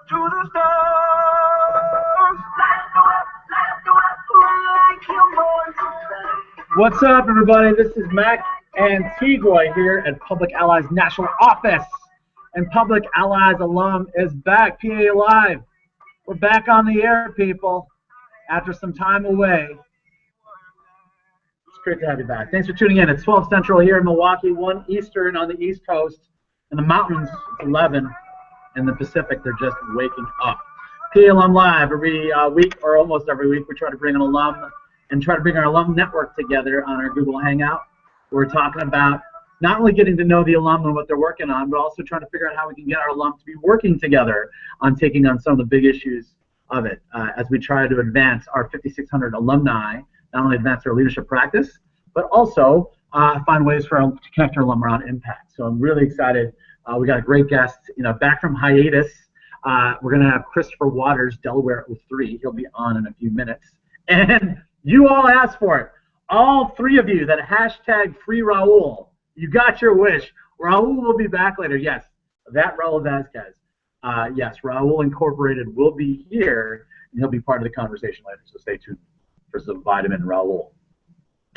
to the stars. What's up, everybody? This is Mac Antigua here at Public Allies National Office. And Public Allies alum is back, PA Live. We're back on the air, people, after some time away. It's great to have you back. Thanks for tuning in. It's 12 Central here in Milwaukee, 1 Eastern on the East Coast. In the mountains, it's 11. In the Pacific, they're just waking up. PA Alum Live every week, or almost every week, we try to bring an alum and try to bring our alum network together on our Google Hangout. We're talking about not only getting to know the alum and what they're working on, but also trying to figure out how we can get our alum to be working together on taking on some of the big issues of it as we try to advance our 5,600 alumni, not only advance our leadership practice, but also find ways to connect our alum around impact. So I'm really excited. We got a great guest, back from hiatus. We're going to have Christopher Waters, Delaware 03. He'll be on in a few minutes. And you all asked for it. All three of you that hashtag free Raul, you got your wish. Raul will be back later. Yes, that Raul Vasquez. Yes, Raul Incorporated will be here, and he'll be part of the conversation later. So stay tuned for some vitamin Raul.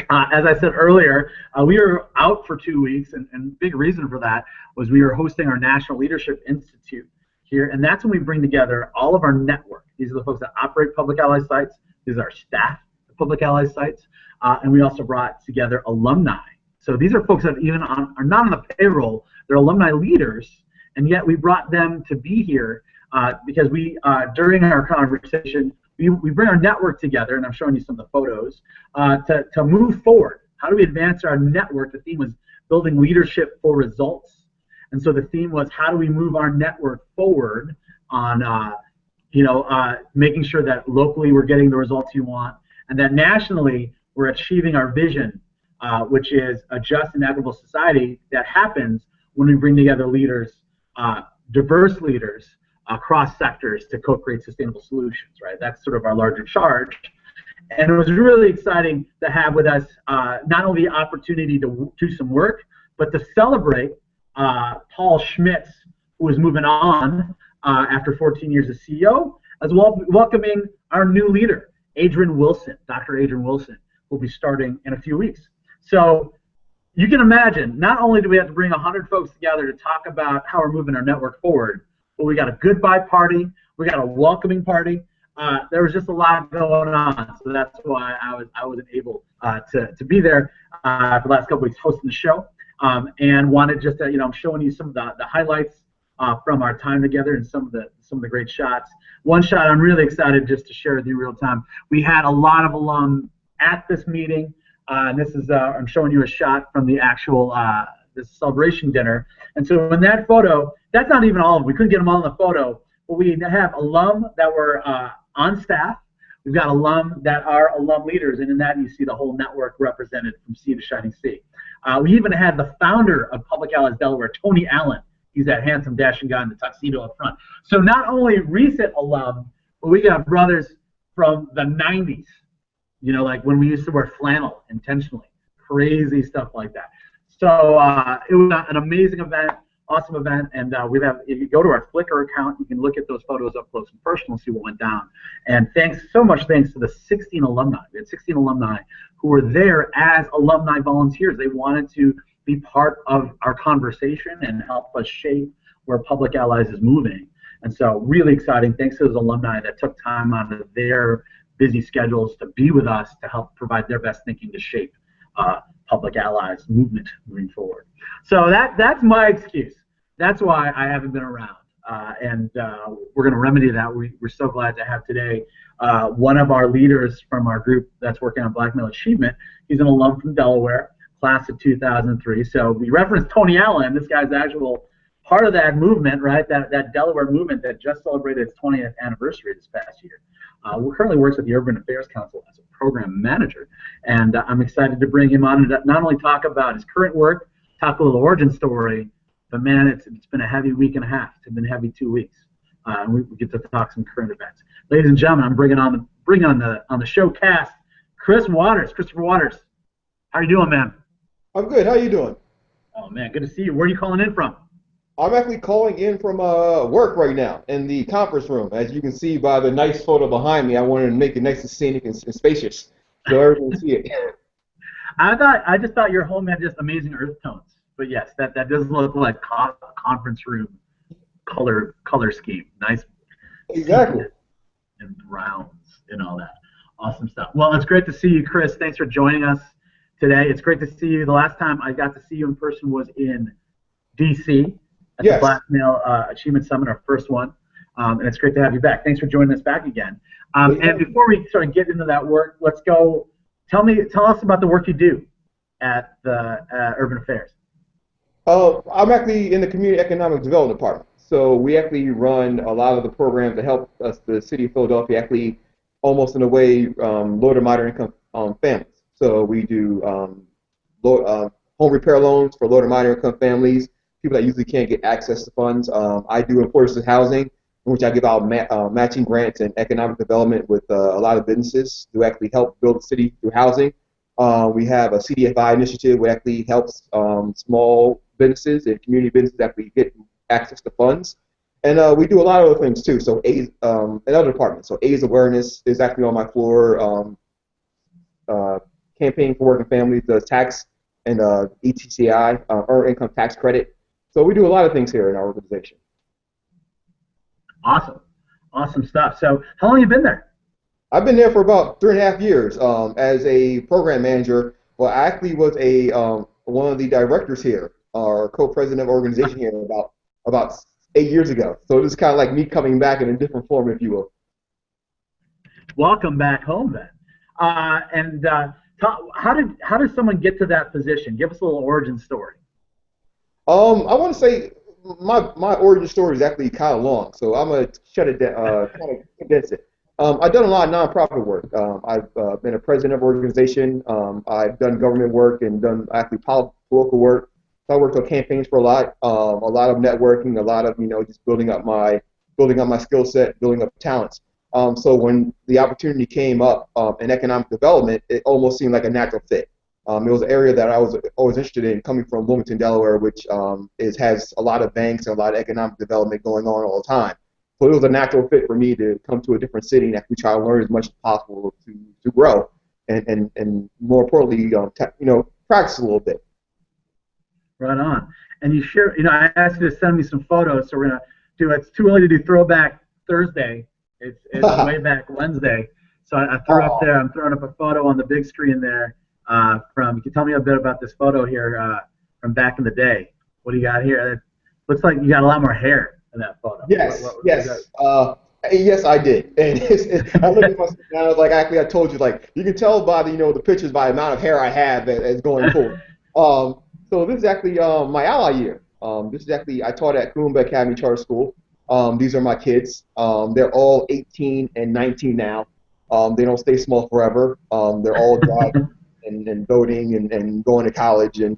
As I said earlier, we were out for 2 weeks, and big reason for that was we were hosting our National Leadership Institute here, and that's when we bring together all of our network. These are the folks that operate Public Allies sites. These are our staff at Public Allies sites, and we also brought together alumni. So these are folks that even are not on the payroll. They're alumni leaders, and yet we brought them to be here because we, during our conversation, we bring our network together, and I'm showing you some of the photos, to move forward. How do we advance our network? The theme was building leadership for results. And so the theme was, how do we move our network forward on making sure that locally we're getting the results you want, and that nationally we're achieving our vision, which is a just and equitable society that happens when we bring together leaders, diverse leaders, across sectors to co-create sustainable solutions, right? That's sort of our larger charge. And it was really exciting to have with us not only the opportunity to do some work, but to celebrate Paul Schmitz, who is moving on after 14 years as CEO, as well as welcoming our new leader, Adrian Wilson. Dr. Adrian Wilson will be starting in a few weeks. So you can imagine, not only do we have to bring 100 folks together to talk about how we're moving our network forward, but we got a goodbye party, we got a welcoming party. There was just a lot going on, so that's why I wasn't able to be there for the last couple weeks hosting the show, and wanted just to, I'm showing you some of the highlights from our time together and some of the great shots. One shot I'm really excited just to share with you real time. We had a lot of alum at this meeting, and this is I'm showing you a shot from the actual this celebration dinner. And so in that photo, that's not even all of them. We couldn't get them all in the photo, but we have alum that were on staff. We've got alum that are alum leaders, and in that you see the whole network represented from sea to shining sea. We even had the founder of Public Allies Delaware, Tony Allen. He's that handsome, dashing guy in the tuxedo up front. So not only recent alum, but we got brothers from the 90s, like when we used to wear flannel intentionally, crazy stuff like that. So it was an amazing event, awesome event, and if you go to our Flickr account, you can look at those photos up close and personal and see what went down. And thanks to the 16 alumni. We had 16 alumni who were there as alumni volunteers. They wanted to be part of our conversation and help us shape where Public Allies is moving. And so really exciting. Thanks to those alumni that took time out of their busy schedules to be with us to help provide their best thinking to shape Public Allies movement moving forward. So that's my excuse. That's why I haven't been around, and we're going to remedy that. We're so glad to have today one of our leaders from our group that's working on Black Male Achievement. He's an alum from Delaware, class of 2003. So we referenced Tony Allen. This guy's actual part of that movement, right? That Delaware movement that just celebrated its 20th anniversary this past year. Who currently works at the Urban Affairs Council as a program manager, and I'm excited to bring him on and not only talk about his current work, talk a little origin story, but man, it's been a heavy week and a half. It's been a heavy 2 weeks, and we get to talk some current events. Ladies and gentlemen, I'm bringing on the show cast, Christopher Waters. How you doing, man? I'm good. How you doing? Oh man, good to see you. Where are you calling in from? I'm actually calling in from work right now in the conference room. As you can see by the nice photo behind me, I wanted to make it nice and scenic and spacious so everyone can see it. I just thought your home had just amazing earth tones. But yes, that does look like conference room color scheme. Nice Exactly. sepia and browns and all that. Awesome stuff. Well, it's great to see you, Chris. Thanks for joining us today. It's great to see you. The last time I got to see you in person was in DC at the Yes. Black Male Achievement Summit, our first one. And it's great to have you back. Thanks for joining us back again. And before we sort of get into that work, let's go. Tell us about the work you do at the Urban Affairs. I'm actually in the Community Economic Development Department. So we actually run a lot of the programs that help us, the city of Philadelphia, actually almost in a way low to moderate income families. So we do home repair loans for low to moderate income families, people that usually can't get access to funds. I do affordable housing, in which I give out matching grants and economic development with a lot of businesses to actually help build the city through housing. We have a CDFI initiative which actually helps small businesses and community businesses actually get access to funds. And we do a lot of other things too. So AIDS, in other departments. So AIDS awareness is actually on my floor. Campaign for working families, the tax and ETCI, Earned Income Tax Credit. So we do a lot of things here in our organization. Awesome stuff. So how long have you been there? I've been there for about 3.5 years as a program manager. Well, I actually was one of the directors here, or co-president of the organization here about 8 years ago. So it is kind of like me coming back in a different form, if you will. Welcome back home, then. How did someone get to that position? Give us a little origin story. I want to say my origin story is actually kind of long, so I'm gonna shut it down, kind of condense it. I've done a lot of nonprofit work. I've been a president of an organization. I've done government work and done actually political work. So I worked on campaigns for a lot of networking, a lot of just building up my skill set, building up talents. So when the opportunity came up in economic development, it almost seemed like a natural fit. It was an area that I was always interested in, coming from Wilmington, Delaware, which has a lot of banks and a lot of economic development going on all the time. So it was a natural fit for me to come to a different city and actually try to learn as much as possible to grow and more importantly, practice a little bit. Right on. And you share, I asked you to send me some photos, so we're gonna do. It's too early to do Throwback Thursday. It's way back Wednesday. So I threw up there. I'm throwing up a photo on the big screen there. You can tell me a bit about this photo here from back in the day. What do you got here? It looks like you got a lot more hair in that photo. Yes, yes. Yes, I did. And I looked at myself and I was like, actually, I told you, like, you can tell by the pictures by the amount of hair I have as going forward. So this is actually my ally year. This is actually, I taught at Coomba Academy Charter School. These are my kids. They're all 18 and 19 now. They don't stay small forever. They're all driving and voting and going to college. And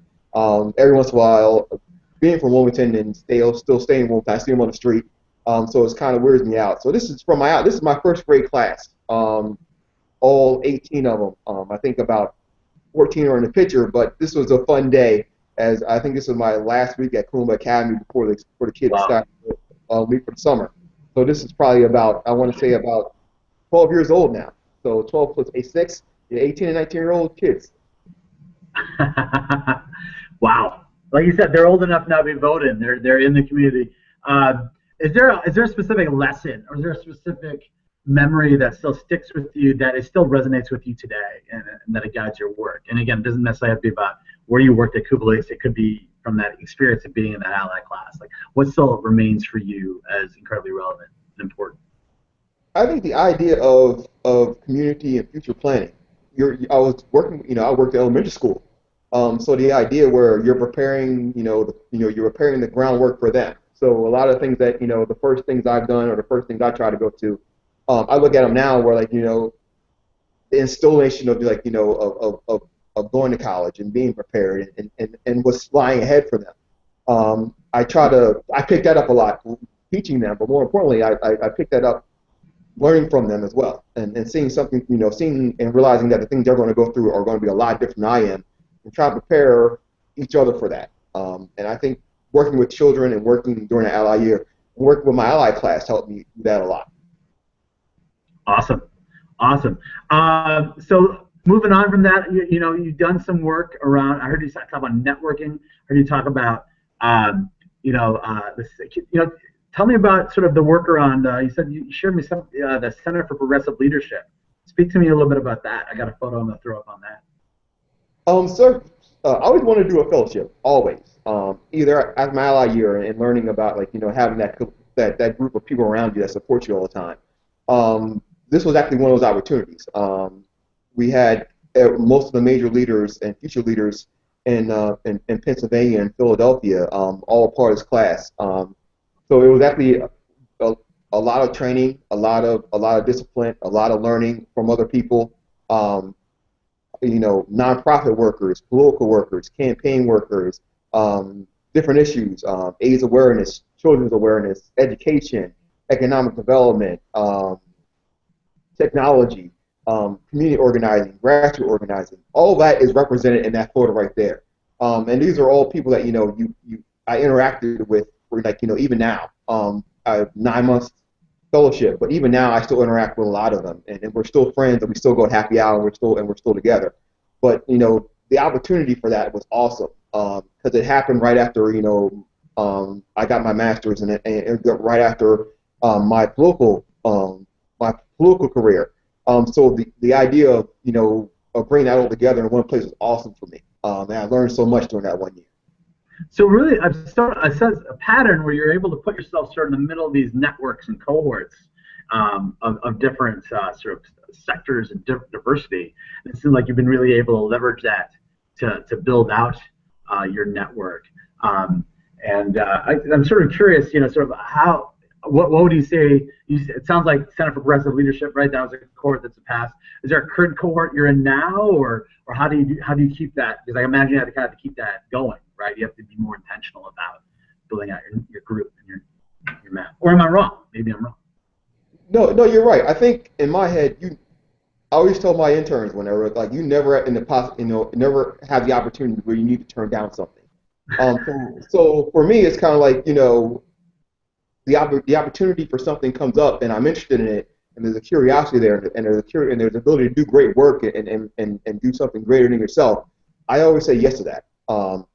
every once in a while, being from Wilmington and still staying in Wilmington, I see them on the street. So it's kind of weirds me out. So this is this is my first grade class. All 18 of them. I think about 14 are in the picture, but this was a fun day, as I think this was my last week at Coomba Academy before the kids started leave for the summer. So this is probably about 12 years old now. So 12 plus 6, 18 and 19-year-old kids. Wow. Like you said, they're old enough now to be voting. They're in the community. Is there a specific lesson, or is there a specific memory that still sticks with you, that it still resonates with you today, and that it guides your work? And again, it doesn't necessarily have to be about where you worked at Kubelis. It could be from that experience of being in that ally class. Like, what still remains for you as incredibly relevant and important? I think the idea of community and future planning. I worked at elementary school. So the idea where you're preparing, you're preparing the groundwork for them. So a lot of things that, the first things I've done or the first things I try to go to, I look at them now where, like, the installation of, like, of going to college and being prepared and what's lying ahead for them. I pick that up a lot teaching them, but more importantly, I pick that up learning from them as well, and seeing something, seeing and realizing that the things they're going to go through are going to be a lot different than I am, and trying to prepare each other for that. And I think working with children and working during the ally year, working with my ally class helped me do that a lot. Awesome, awesome. So moving on from that, you've done some work around. I heard you talk about networking. I heard you talk about, tell me about sort of the work around. You said you shared me some the Center for Progressive Leadership. Speak to me a little bit about that. I got a photo I'm gonna throw up on that. Sir, I always want to do a fellowship, always. Either as my ally year and learning about having that group of people around you that support you all the time. This was actually one of those opportunities. We had most of the major leaders and future leaders in Pennsylvania and Philadelphia all part of this class. So it was actually a lot of training, a lot of discipline, a lot of learning from other people. Nonprofit workers, political workers, campaign workers, different issues, AIDS awareness, children's awareness, education, economic development, technology, community organizing, grassroots organizing. All that is represented in that photo right there. And these are all people that I interacted with for even now. I have 9 months fellowship, but even now I still interact with a lot of them, and we're still friends, and we still go to happy hour, and we're still together. But the opportunity for that was awesome because it happened right after I got my master's, and right after my political career. So the idea of bringing that all together in one place was awesome for me, and I learned so much during that 1 year. So really, I sense a pattern where you're able to put yourself sort of in the middle of these networks and cohorts of different sort of sectors and diversity. And it seems like you've been really able to leverage that to build out your network. I'm sort of curious, sort of what would you say? It sounds like Center for Progressive Leadership, right? That was a cohort that's passed. Is there a current cohort you're in now, or how do you keep that? Because I imagine you have to kind of keep that going, right? You have to be more intentional about building out your group and your map. Or am I wrong? Maybe I'm wrong. No, you're right. I think in my head, I always tell my interns whenever, you never never have the opportunity where you need to turn down something. So for me, it's kind of like the opportunity for something comes up, and I'm interested in it, and there's a curiosity there, and there's the ability to do great work and do something greater than yourself. I always say yes to that.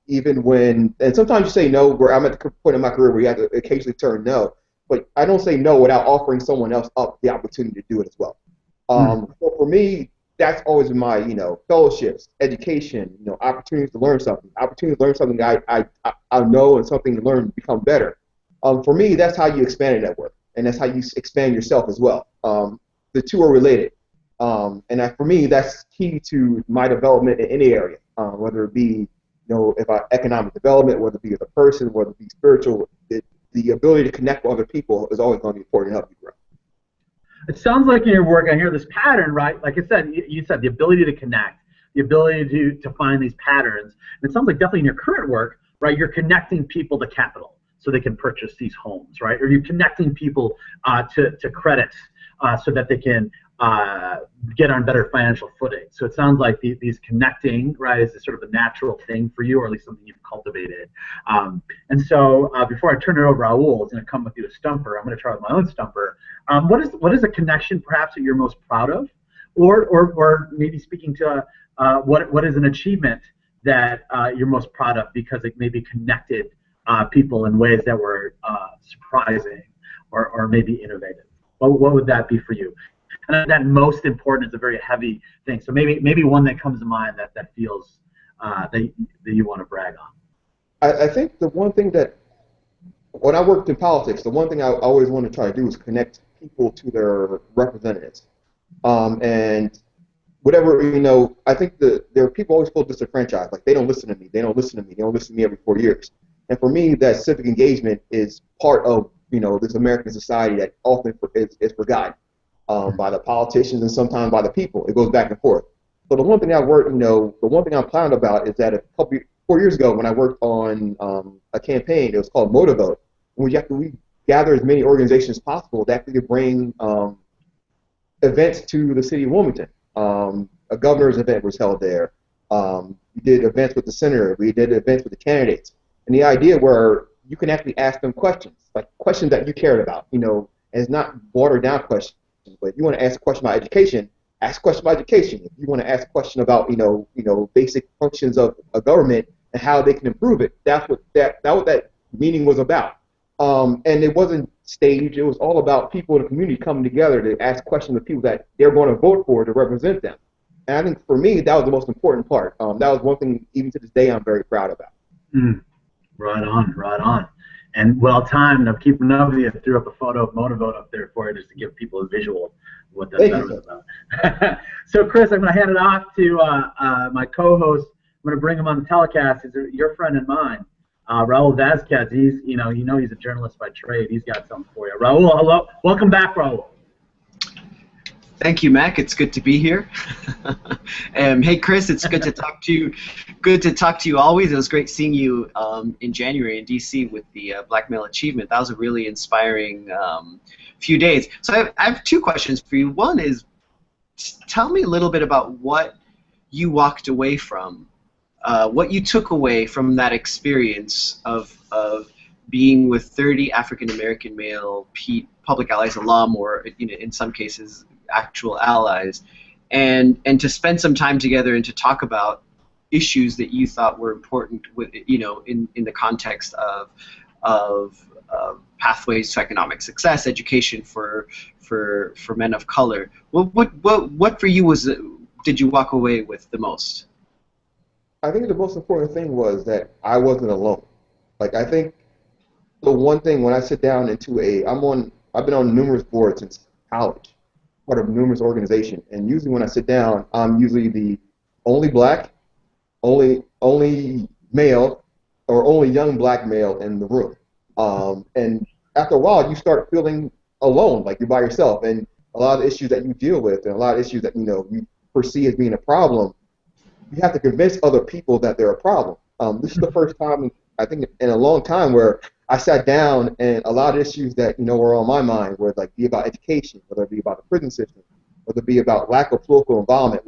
Even when, and sometimes you say no, where I'm at the point in my career where you have to occasionally turn no, but I don't say no without offering someone else up the opportunity to do it as well. So for me, that's always been my, fellowships, education, opportunities to learn something I know, and something to learn to become better. For me, that's how you expand a network, and that's how you expand yourself as well. The two are related, and for me, that's key to my development in any area, whether it be, economic development, whether it be as a person, whether it be spiritual. The ability to connect with other people is always going to be important to help you grow. It sounds like in your work, I hear this pattern, right? Like I said, you said the ability to connect, the ability to find these patterns. And it sounds like definitely in your current work, right, you're connecting people to capital so they can purchase these homes, right? Or you're connecting people to credits so that they can get on better financial footing. So it sounds like these connecting, right, is sort of a natural thing for you, or at least something you've cultivated. And so before I turn it over to Raul, it's going to come with you a stumper. I'm going to try with my own stumper. What is a connection perhaps that you're most proud of, or maybe speaking to what is an achievement that you're most proud of because it maybe connected people in ways that were surprising or maybe innovative? What would that be for you? And that most important is a very heavy thing. So maybe one that comes to mind that feels that you want to brag on. I think the one thing that, when I worked in politics, the one thing I always want to try to do is connect people to their representatives. And whatever, I think there are people always feel disenfranchised. Like, they don't listen to me. They don't listen to me. They don't listen to me every 4 years. And for me, that civic engagement is part of, this American society that often is forgotten by the politicians and sometimes by the people. It goes back and forth. So the one thing I worked, the one thing I'm proud about is that 4 years ago when I worked on a campaign, it was called Motivote. We gather as many organizations as possible that could bring events to the city of Wilmington. A governor's event was held there. We did events with the senator. We did events with the candidates. And the idea were you can actually ask them questions, like questions that you cared about, you know, and it's not watered down questions. But if you want to ask a question about education, ask a question about education. If you want to ask a question about, basic functions of a government and how they can improve it, that's what that meeting was about. And it wasn't staged. It was all about people in the community coming together to ask questions of people that they're going to vote for to represent them. And I think for me, that was the most important part. That was one thing, even to this day, I'm very proud about. Mm. Right on, right on. And well timed. I'm keeping up with you. I threw up a photo of Motivote up there for you just to give people a visual of what that was about. So, Chris, I'm going to hand it off to my co-host. I'm going to bring him on the telecast. He's your friend and mine, Raul Vazquez. He's, he's a journalist by trade. He's got something for you. Raul, hello. Welcome back, Raul. Thank you, Mac. It's good to be here. Hey, Chris, it's good to talk to you. Good to talk to you always. It was great seeing you in January in D.C. with the Black Male Achievement. That was a really inspiring few days. So I have two questions for you. One is, tell me a little bit about what you walked away from, what you took away from that experience of being with 30 African-American male public allies, alum, or in some cases actual allies, and to spend some time together and to talk about issues that you thought were important with in the context of pathways to economic success, education for men of color. What for you did you walk away with the most? I think the most important thing was that I wasn't alone. Like, I think the one thing when I sit down into I've been on numerous boards since college, part of numerous organizations, and usually when I sit down, I'm usually the only black, only male, or only young black male in the room. And after a while, you start feeling alone, like you're by yourself, and a lot of the issues that you deal with, and a lot of issues that you perceive as being a problem, you have to convince other people that they're a problem. This is the first time, I think, in a long time where I sat down and a lot of issues that were on my mind were like be about education, whether it be about the prison system, whether it be about lack of political involvement.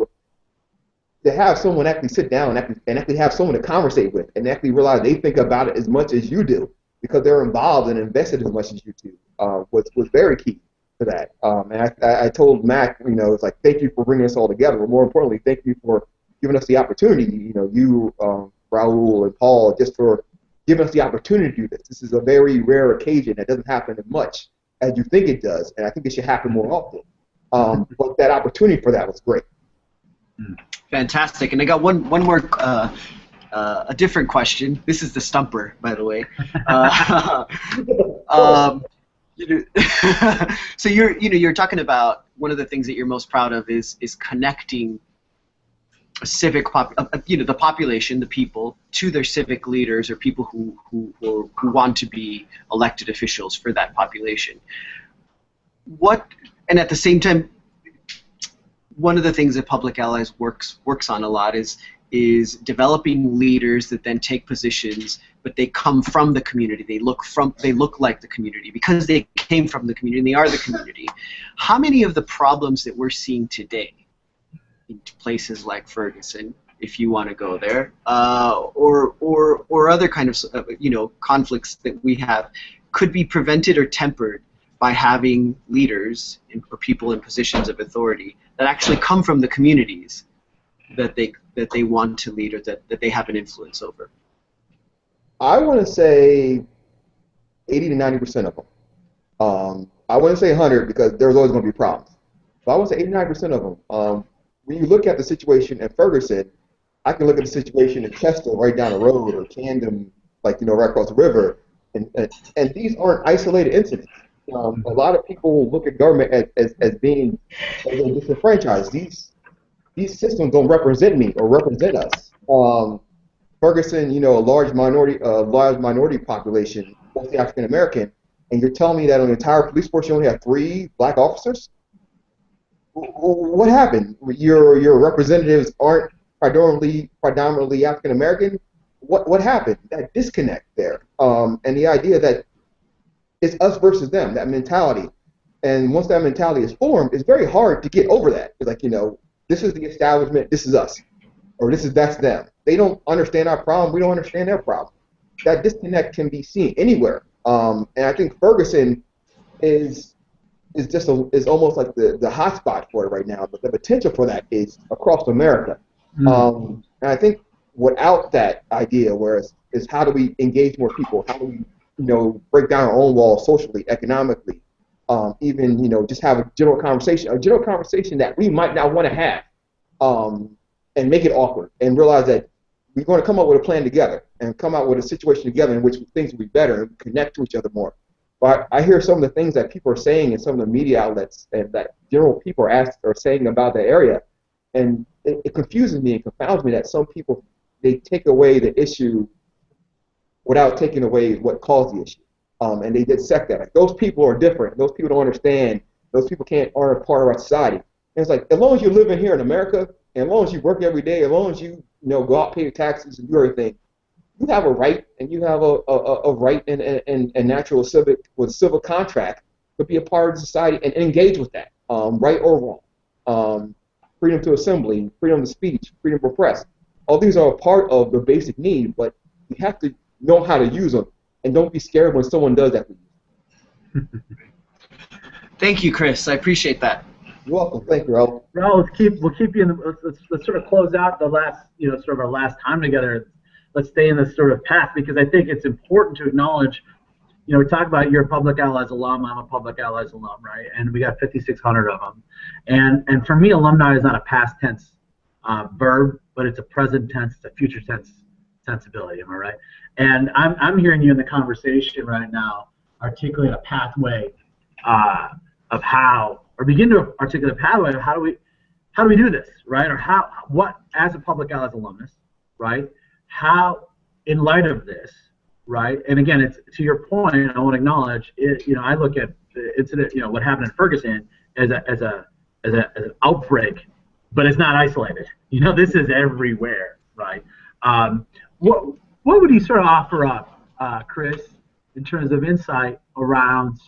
To have someone actually sit down and actually have someone to conversate with and actually realize they think about it as much as you do because they're involved and invested as much as you do was very key to that. And I told Mac, it's like, thank you for bringing us all together, but more importantly, thank you for giving us the opportunity, you, Raul, and Paul, just for giving us the opportunity to do this. This is a very rare occasion that doesn't happen as much as you think it does, and I think it should happen more often. But that opportunity for that was great. Fantastic. And I got one more, a different question. This is the stumper, by the way. So you're talking about one of the things that you're most proud of is connecting a civic the population, the people, to their civic leaders or people who want to be elected officials for that population. And at the same time, one of the things that Public Allies works on a lot is developing leaders that then take positions, but they come from the community. They look like the community because they came from the community and they are the community. How many of the problems that we're seeing today in places like Ferguson, if you want to go there, or other kind of conflicts that we have, could be prevented or tempered by having leaders or people in positions of authority that actually come from the communities that they want to lead or that they have an influence over? I want to say 80 to 90% of them. I wouldn't say 100 because there's always going to be problems. But I want to say 89% of them. When you look at the situation in Ferguson, I can look at the situation in Chester right down the road, or Camden, right across the river, and these aren't isolated incidents. A lot of people look at government as being disenfranchised. These systems don't represent me or represent us. Ferguson, a large minority population, mostly African American, and you're telling me that on the entire police force you only have 3 black officers? What happened? Your representatives aren't predominantly African American? What happened? That disconnect there, and the idea that it's us versus them, that mentality, and once that mentality is formed, it's very hard to get over that. It's like this is the establishment, this is us, or that's them. They don't understand our problem, we don't understand their problem. that disconnect can be seen anywhere. And I think Ferguson is is almost like the hotspot for it right now. But the potential for that is across America. And I think without that idea, is how do we engage more people? How do we break down our own walls socially, economically, even just have a general conversation that we might not want to have, and make it awkward and realize that we're going to come up with a plan together and come out with a situation together in which things will be better and connect to each other more. But I hear some of the things that people are saying in some of the media outlets and that general people are saying about the area, and it confuses me and confounds me that some people, they take away the issue without taking away what caused the issue, and they dissect that. Like, those people are different. Those people don't understand. Those people aren't a part of our society. And it's like, as long as you're living here in America, and as long as you work every day, as long as you go out, pay your taxes, and do everything, you have a right, and you have a right and natural civil contract to be a part of society and engage with that, right or wrong. Freedom to assembly, freedom to speech, freedom of press. All these are a part of the basic need, but you have to know how to use them, and don't be scared when someone does that for you. Thank you, Chris. I appreciate that. You're welcome. Thank you, Raul. Raul, we'll keep you in the, let's sort of close out the last, sort of our last time together. Let's stay in this sort of path, because I think it's important to acknowledge, we talk about you're a Public Allies alum, I'm a Public Allies alum, right? And we got 5,600 of them. And for me, alumni is not a past tense verb, but it's a present tense, it's a future tense sensibility, am I right? And I'm hearing you in the conversation right now articulate a pathway of how, or begin to articulate a pathway of how do we do this, right? Or what, as a Public Allies alumnus, right? How, in light of this, right? And again, it's to your point. I want to acknowledge it. I look at the incident, what happened in Ferguson as an outbreak, but it's not isolated. This is everywhere, right? What would you sort of offer up, Chris, in terms of insight around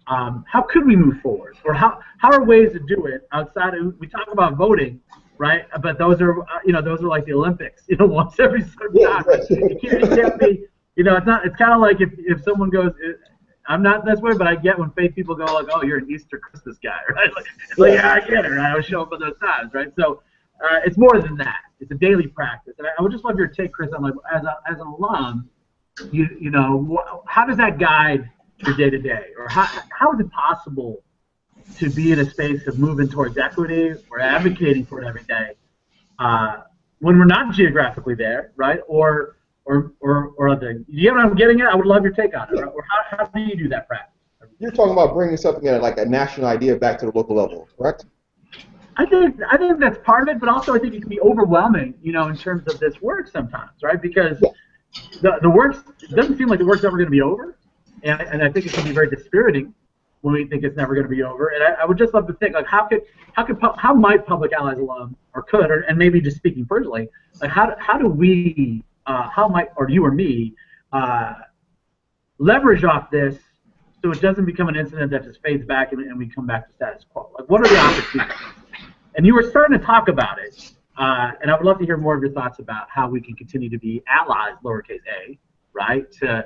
how could we move forward, or how are ways to do it outside of, we talk about voting, right? But those are those are like the Olympics, once every certain time. It can't be, it's not. It's kind of like if someone goes, I'm not this way, but I get when faith people go like, oh, you're an Easter Christmas guy, right? Yeah, I get it, right? I would show up at those times, right? So it's more than that. It's a daily practice, and I would just love your take, Chris, on like as an alum, how does that guide your day to day, or how is it possible to be in a space of moving towards equity or advocating for it every day when we're not geographically there, right? Or other. You get what I'm getting at? I would love your take on it. Right? Or how do you do that practice? You're talking about bringing something like a national idea back to the local level, correct? I think that's part of it, but also I think it can be overwhelming, in terms of this work sometimes, right? Because the work, it doesn't seem like the work's ever going to be over, and I think it can be very dispiriting when we think it's never going to be over. And I would just love to think, like, how might Public Allies alum, or could, and maybe just speaking personally, like how do we, how might, or you or me, leverage off this so it doesn't become an incident that just fades back and we come back to status quo? Like, what are the opportunities? And you were starting to talk about it, and I would love to hear more of your thoughts about how we can continue to be allies, lowercase a, right, to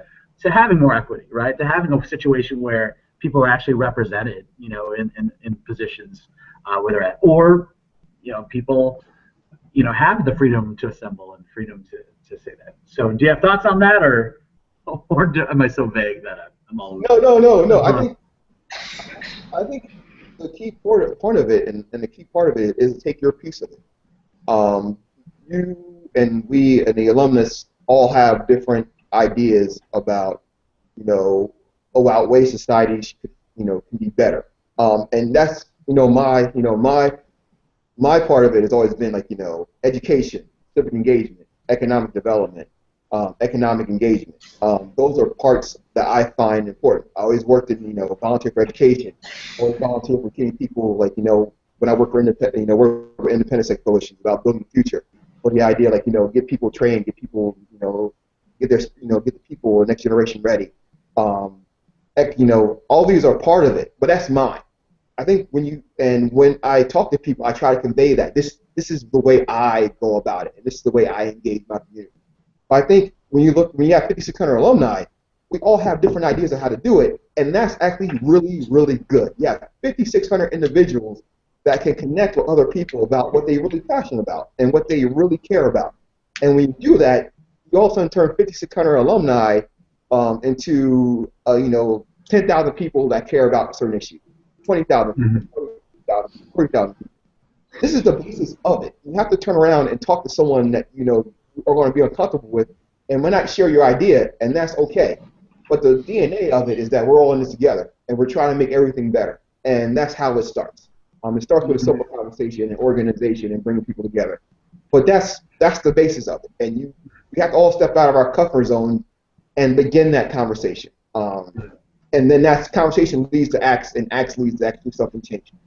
having more equity, right, to having a situation where people are actually represented, in positions where they're at, or people, have the freedom to assemble and freedom to say that. So, do you have thoughts on that, or am I so vague that I'm all? No. I think the key point of it, and the key part of it, is to take your piece of it. You and we and the alumnus all have different ideas about, about ways society can be better. And that's, my part of it has always been like, education, civic engagement, economic development, economic engagement. Those are parts that I find important. I always worked in, volunteer for education, always volunteer for getting people, like, when I work for independent sector coalitions about building the future, or the idea, like, get people trained, get people, get the people, next generation ready. All these are part of it, but that's mine. I think when I talk to people, I try to convey that this is the way I go about it, and this is the way I engage my community. But I think when you have 5,600 alumni, we all have different ideas of how to do it, and that's actually really, really good. Yeah, 5,600 individuals that can connect with other people about what they're really passionate about and what they really care about. And when you do that, you also turn 5,600 alumni into 10,000 people that care about a certain issue, 20,000 people, 30,000, 40,000 people. This is the basis of it. You have to turn around and talk to someone that are going to be uncomfortable with, and might not share your idea, and that's okay. But the DNA of it is that we're all in this together, and we're trying to make everything better, and that's how it starts. It starts with a simple conversation and organization and bringing people together. But that's the basis of it, and we have to all step out of our comfort zone and begin that conversation. And then that conversation leads to acts, and acts leads to actually something changing.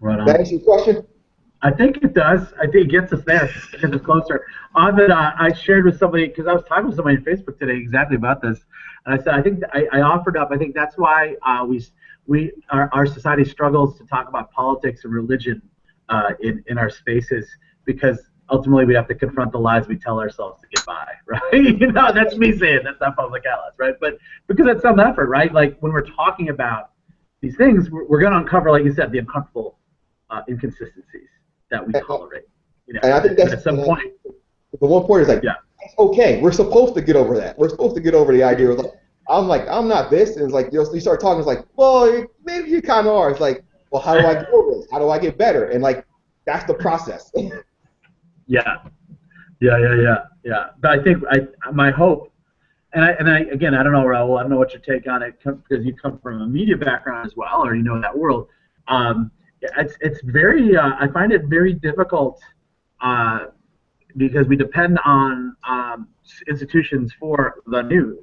Right on. Does that answer your question? I think it does. I think it gets us there. It gets us closer. Ovid, I shared with somebody, because I was talking with somebody on Facebook today exactly about this, and I said I offered up. I think that's why our society struggles to talk about politics and religion in our spaces, because ultimately we have to confront the lies we tell ourselves to get by, right? That's me saying, that's not public outlets, right? But because that's some effort, right? Like when we're talking about these things, we're going to uncover, like you said, the uncomfortable inconsistencies that we tolerate. And I think that's at some point. The one point is like, yeah, okay, we're supposed to get over that. We're supposed to get over the idea of I'm not this, and it's like you start talking, it's like, well, maybe you kind of are. It's like, well, how do I get over this? How do I get better? And like, that's the process. Yeah. But I think my hope, and I again, I don't know, Raul, I don't know what your take on it, because you come from a media background as well, or that world. It's very, I find it very difficult because we depend on institutions for the news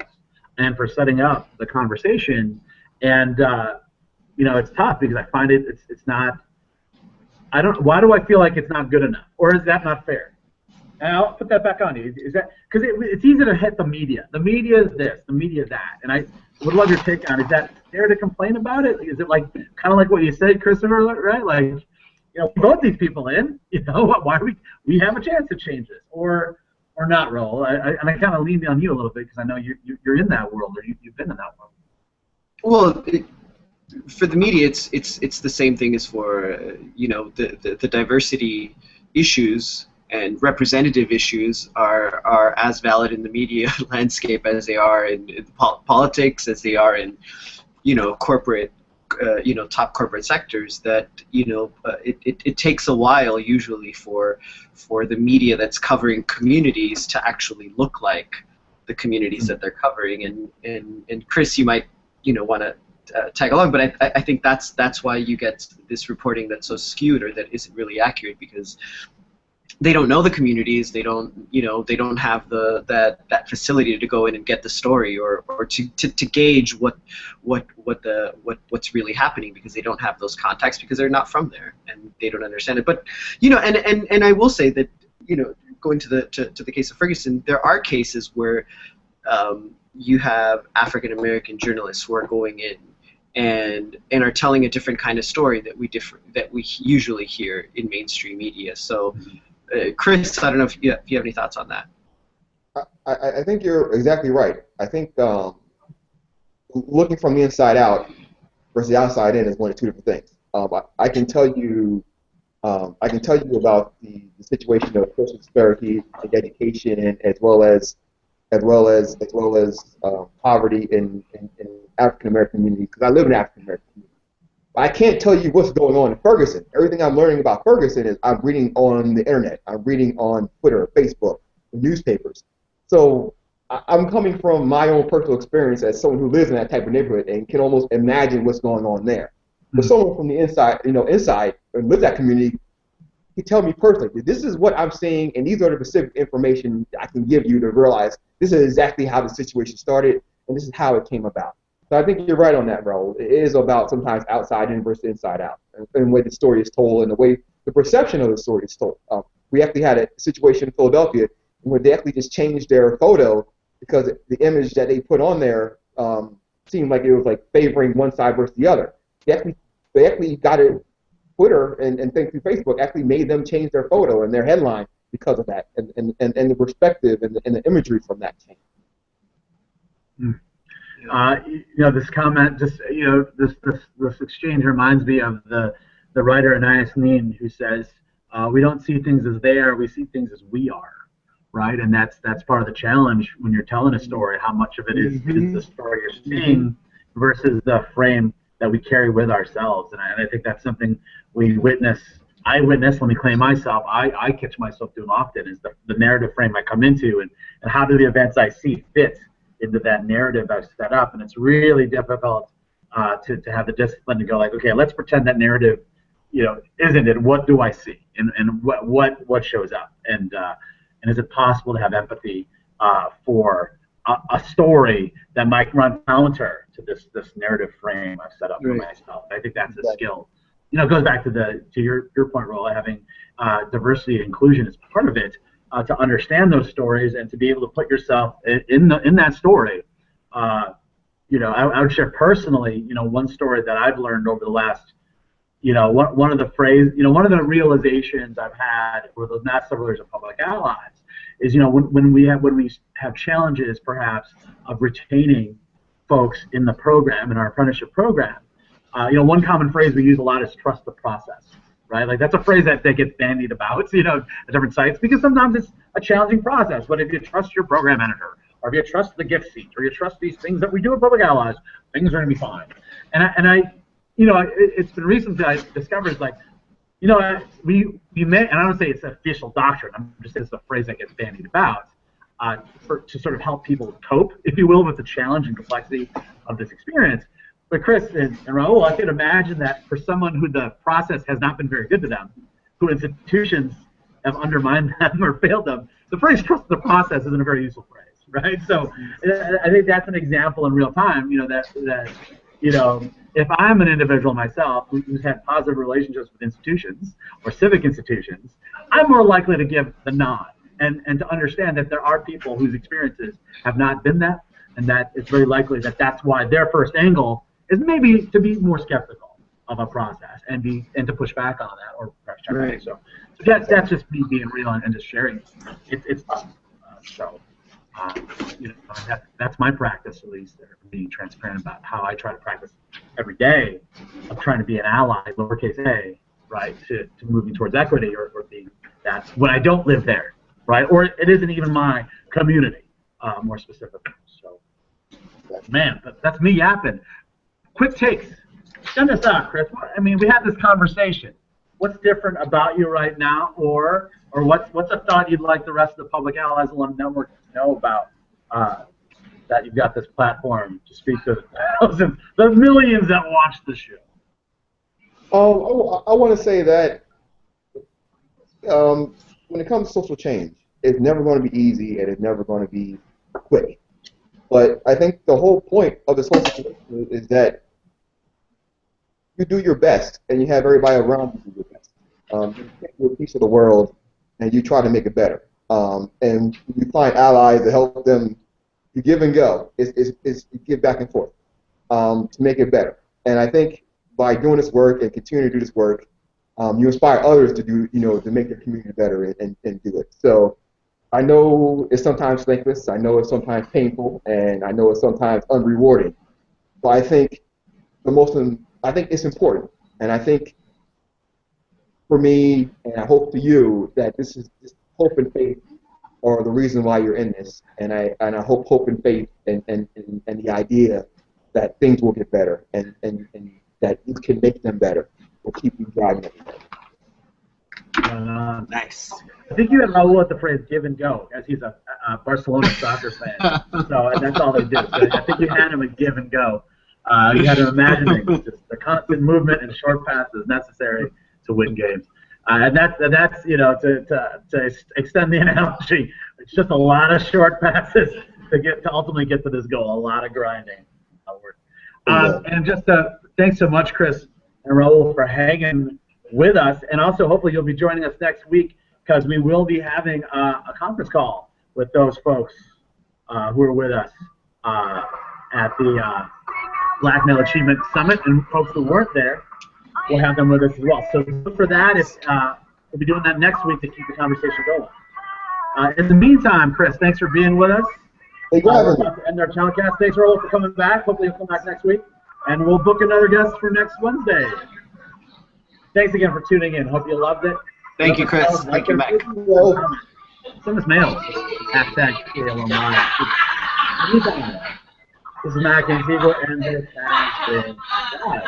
and for setting up the conversation, and it's tough because I find it's not. Why do I feel like it's not good enough, or is that not fair? And I'll put that back on you. Is that because it's easy to hit the media? The media is this, the media is that, and I would love your take on it. Is that fair to complain about it? Is it like kind of like what you said, Christopher? Right? Like, we vote these people in. Why we have a chance to change this, or not, Raul? And I kind of lean on you a little bit because I know you're in that world, or you've been in that world. Well, for the media, it's the same thing as for the diversity issues and representative issues are as valid in the media landscape as they are in politics, as they are in corporate top corporate sectors. That it takes a while usually for the media that's covering communities to actually look like the communities that they're covering. And Chris, you might want to tag along, but I think that's why you get this reporting that's so skewed or that isn't really accurate, because they don't know the communities. They don't have that facility to go in and get the story or to gauge what's really happening, because they don't have those contacts, because they're not from there and they don't understand it. But and I will say that going to the case of Ferguson, there are cases where you have African American journalists who are going in and are telling a different kind of story that we usually hear in mainstream media. So. Chris, I don't know if you have any thoughts on that. I think you're exactly right. I think looking from the inside out versus the outside in is one of two different things. I can tell you about the situation of social disparity in education, as well as poverty in African American communities, because I live in an African American community. I can't tell you what's going on in Ferguson. Everything I'm learning about Ferguson is I'm reading on the internet. I'm reading on Twitter, Facebook, the newspapers. So I'm coming from my own personal experience as someone who lives in that type of neighborhood and can almost imagine what's going on there. But someone from the inside, inside and live that community, can tell me personally, this is what I'm seeing, and these are the specific information I can give you to realize this is exactly how the situation started, and this is how it came about. So I think you're right on that, Raul. It is about sometimes outside in versus inside out, and the way the story is told and the way the perception of the story is told. We actually had a situation in Philadelphia where they actually just changed their photo because the image that they put on there seemed like it was like favoring one side versus the other. They actually got it. Twitter and things through Facebook actually made them change their photo and their headline because of that, and the perspective and the imagery from that changed. This comment, just this exchange reminds me of the writer Anais Nin, who says, "We don't see things as they are; we see things as we are." Right, and that's part of the challenge when you're telling a story. How much of it is the story you're seeing versus the frame that we carry with ourselves? And I think that's something we witness. I witness, let me claim myself, I catch myself doing often, is the narrative frame I come into, and how do the events I see fit into that narrative I've set up. And it's really difficult to have the discipline to go like, okay, let's pretend that narrative, isn't it? What do I see? And what shows up? And is it possible to have empathy for a story that might run counter to this narrative frame I've set up for myself? I think that's a skill. It goes back to your point, Rolla, having diversity and inclusion as part of it, to understand those stories and to be able to put yourself in that story. I would share personally, one story that I've learned over the last, one of the realizations I've had over the last several years of Public Allies is, when we have challenges perhaps of retaining folks in the program, in our apprenticeship program. One common phrase we use a lot is trust the process, right? Like that's a phrase that gets bandied about, at different sites, because sometimes it's a challenging process. But if you trust your program editor, or if you trust the gift seat, or you trust these things that we do at Public Allies, things are going to be fine. It's been recently I discovered, like, we may, and I don't say it's official doctrine, I'm just saying it's a phrase that gets bandied about, to sort of help people cope, if you will, with the challenge and complexity of this experience. But Chris and Raul, I could imagine that for someone who the process has not been very good to them, who institutions have undermined them or failed them, the phrase trust the process isn't a very useful phrase, right? So I think that's an example in real time, that if I'm an individual myself who's had positive relationships with institutions or civic institutions, I'm more likely to give the nod and to understand that there are people whose experiences have not been that, and that it's very likely that that's why their first angle is maybe to be more skeptical of a process and to push back on that, or perhaps check it. So that's just me being real and just sharing. It's tough. That's my practice, at least, being transparent about how I try to practice every day of trying to be an ally, lowercase a, right, to moving towards equity, or being that when I don't live there, right, or it isn't even my community, more specifically. So, man, that's me yapping. Quick takes. Send us out, Chris. We had this conversation. What's different about you right now, or what's a thought you'd like the rest of the Public Allies Alum Network to know about, that you've got this platform to speak to the thousands, the millions that watch the show? I want to say that when it comes to social change, it's never going to be easy and it's never going to be quick. But I think the whole point of this whole situation is that you do your best and you have everybody around you do your best. You take your piece of the world and you try to make it better. And you find allies to help them. You give and go. You give back and forth to make it better. And I think by doing this work and continuing to do this work, you inspire others to do, to make their community better and do it. So I know it's sometimes thankless. I know it's sometimes painful, and I know it's sometimes unrewarding. But I think I think it's important, and I think for me, and I hope to you, that this hope and faith are the reason why you're in this, and I hope and faith and the idea that things will get better and that you can make them better will keep you driving it. Nice. I think you had Raul with the phrase "give and go," as he's a Barcelona soccer fan. So that's all they do. So I think you had him a give and go. You had him imagining just the constant movement and short passes necessary to win games. And that's to extend the analogy. It's just a lot of short passes to ultimately get to this goal. A lot of grinding. And just thanks so much, Chris and Raul, for hanging with us, and also hopefully you'll be joining us next week, because we will be having a conference call with those folks who are with us at the Black Male Achievement Summit, and folks who weren't there, we'll have them with us as well. So look for that. we'll be doing that next week to keep the conversation going. In the meantime, Chris, thanks for being with us. Hey, We're about to end our telecast. Thanks, Earl, for coming back. Hopefully you'll come back next week. And we'll book another guest for next Wednesday. Thanks again for tuning in. Hope you loved it. Thank you, Chris. Thank you, Mac. Send us mail. #KLOMI. This is Mac and Antigua, and this has been live.